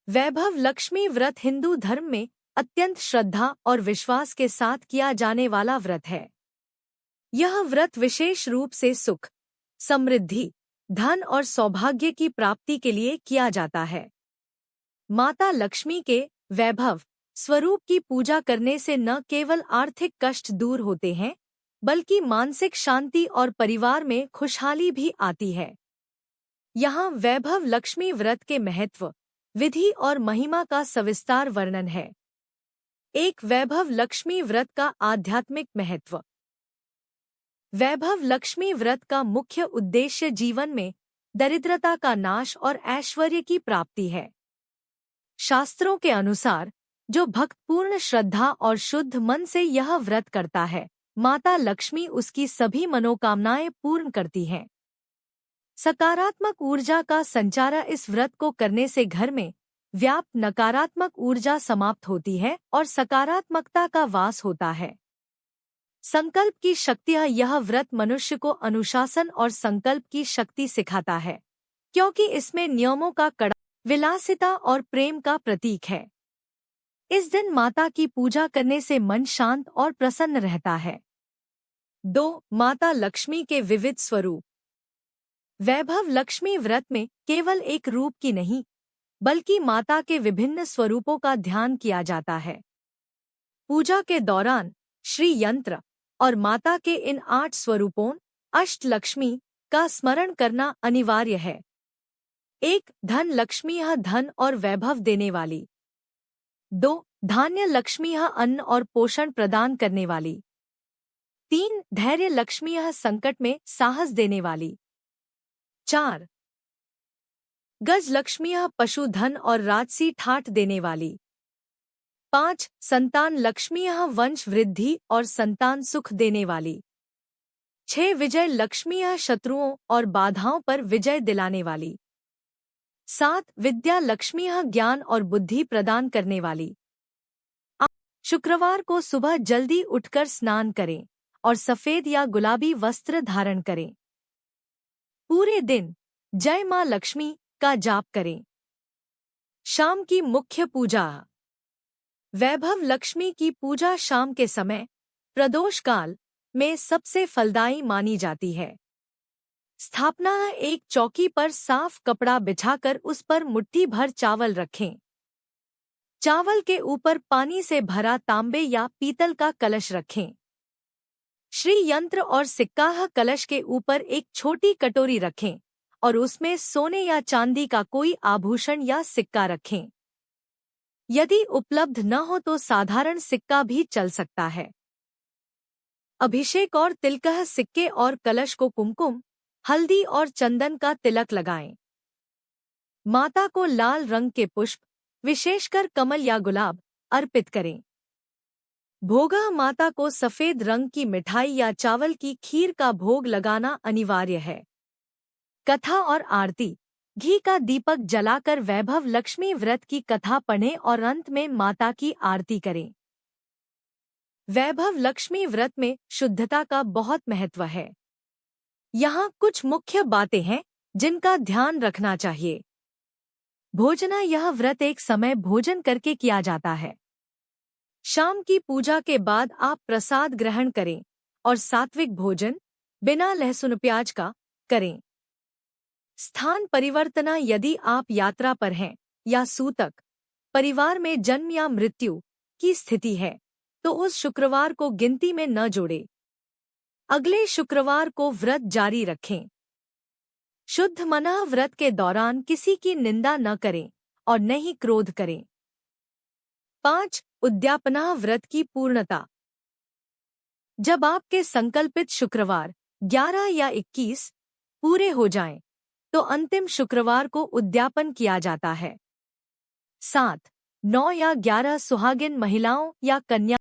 वैभव लक्ष्मी व्रत हिंदू धर्म में अत्यंत श्रद्धा और विश्वास के साथ किया जाने वाला व्रत है। यह व्रत विशेष रूप से सुख, समृद्धि, धन और सौभाग्य की प्राप्ति के लिए किया जाता है। माता लक्ष्मी के वैभव स्वरूप की पूजा करने से न केवल आर्थिक कष्ट दूर होते हैं, बल्कि मानसिक शांति और परिवार में खुशहाली भी आती है। यहाँ वैभव लक्ष्मी व्रत के महत्व, विधि और महिमा का सविस्तार वर्णन है। एक वैभव लक्ष्मी व्रत का आध्यात्मिक महत्व। वैभव लक्ष्मी व्रत का मुख्य उद्देश्य जीवन में दरिद्रता का नाश और ऐश्वर्य की प्राप्ति है। शास्त्रों के अनुसार जो भक्त पूर्ण श्रद्धा और शुद्ध मन से यह व्रत करता है, माता लक्ष्मी उसकी सभी मनोकामनाएं पूर्ण करती हैं। सकारात्मक ऊर्जा का संचार। इस व्रत को करने से घर में व्याप्त नकारात्मक ऊर्जा समाप्त होती है और सकारात्मकता का वास होता है। संकल्प की शक्ति। यह व्रत मनुष्य को अनुशासन और संकल्प की शक्ति सिखाता है, क्योंकि इसमें नियमों का कड़ा, विलासिता और प्रेम का प्रतीक है। इस दिन माता की पूजा करने से मन शांत और प्रसन्न रहता है। 2. माता लक्ष्मी के विविध स्वरूप। वैभव लक्ष्मी व्रत में केवल एक रूप की नहीं, बल्कि माता के विभिन्न स्वरूपों का ध्यान किया जाता है। पूजा के दौरान श्री यंत्र और माता के इन 8 स्वरूपों अष्टलक्ष्मी का स्मरण करना अनिवार्य है। 1. धन लक्ष्मी। यह धन और वैभव देने वाली। 2. धान्य लक्ष्मी। यह अन्न और पोषण प्रदान करने वाली। 3. धैर्य लक्ष्मी। यह संकट में साहस देने वाली। 4. गज लक्ष्मी। यह पशुधन और राजसी ठाठ देने वाली। 5. संतान लक्ष्मी। यह वंश वृद्धि और संतान सुख देने वाली। 6. विजय लक्ष्मी। यह शत्रुओं और बाधाओं पर विजय दिलाने वाली। 7. विद्या लक्ष्मी। यह ज्ञान और बुद्धि प्रदान करने वाली। 8. शुक्रवार को सुबह जल्दी उठकर स्नान करें और सफेद या गुलाबी वस्त्र धारण करें। पूरे दिन जय मां लक्ष्मी का जाप करें। शाम की मुख्य पूजा। वैभव लक्ष्मी की पूजा शाम के समय प्रदोष काल में सबसे फलदायी मानी जाती है। स्थापना। एक चौकी पर साफ कपड़ा बिछाकर उस पर मुट्ठी भर चावल रखें। चावल के ऊपर पानी से भरा तांबे या पीतल का कलश रखें। श्री यंत्र और सिक्का। कलश के ऊपर एक छोटी कटोरी रखें और उसमें सोने या चांदी का कोई आभूषण या सिक्का रखें। यदि उपलब्ध न हो तो साधारण सिक्का भी चल सकता है। अभिषेक और तिलक। सिक्के और कलश को कुमकुम, हल्दी और चंदन का तिलक लगाएं। माता को लाल रंग के पुष्प, विशेषकर कमल या गुलाब, अर्पित करें। भोग। माता को सफेद रंग की मिठाई या चावल की खीर का भोग लगाना अनिवार्य है। कथा और आरती। घी का दीपक जलाकर वैभव लक्ष्मी व्रत की कथा पढ़ें और अंत में माता की आरती करें। वैभव लक्ष्मी व्रत में शुद्धता का बहुत महत्व है। यहाँ कुछ मुख्य बातें हैं जिनका ध्यान रखना चाहिए। भोजन। यह व्रत एक समय भोजन करके किया जाता है। शाम की पूजा के बाद आप प्रसाद ग्रहण करें और सात्विक भोजन बिना लहसुन प्याज का करें। स्थान परिवर्तन। यदि आप यात्रा पर हैं या सूतक परिवार में जन्म या मृत्यु की स्थिति है तो उस शुक्रवार को गिनती में न जोड़ें। अगले शुक्रवार को व्रत जारी रखें। शुद्ध मन। व्रत के दौरान किसी की निंदा न करें और न ही क्रोध करें। 5. उद्यापन। व्रत की पूर्णता। जब आपके संकल्पित शुक्रवार 11 या 21 पूरे हो जाएं, तो अंतिम शुक्रवार को उद्यापन किया जाता है। 7, 9 या 11 सुहागिन महिलाओं या कन्या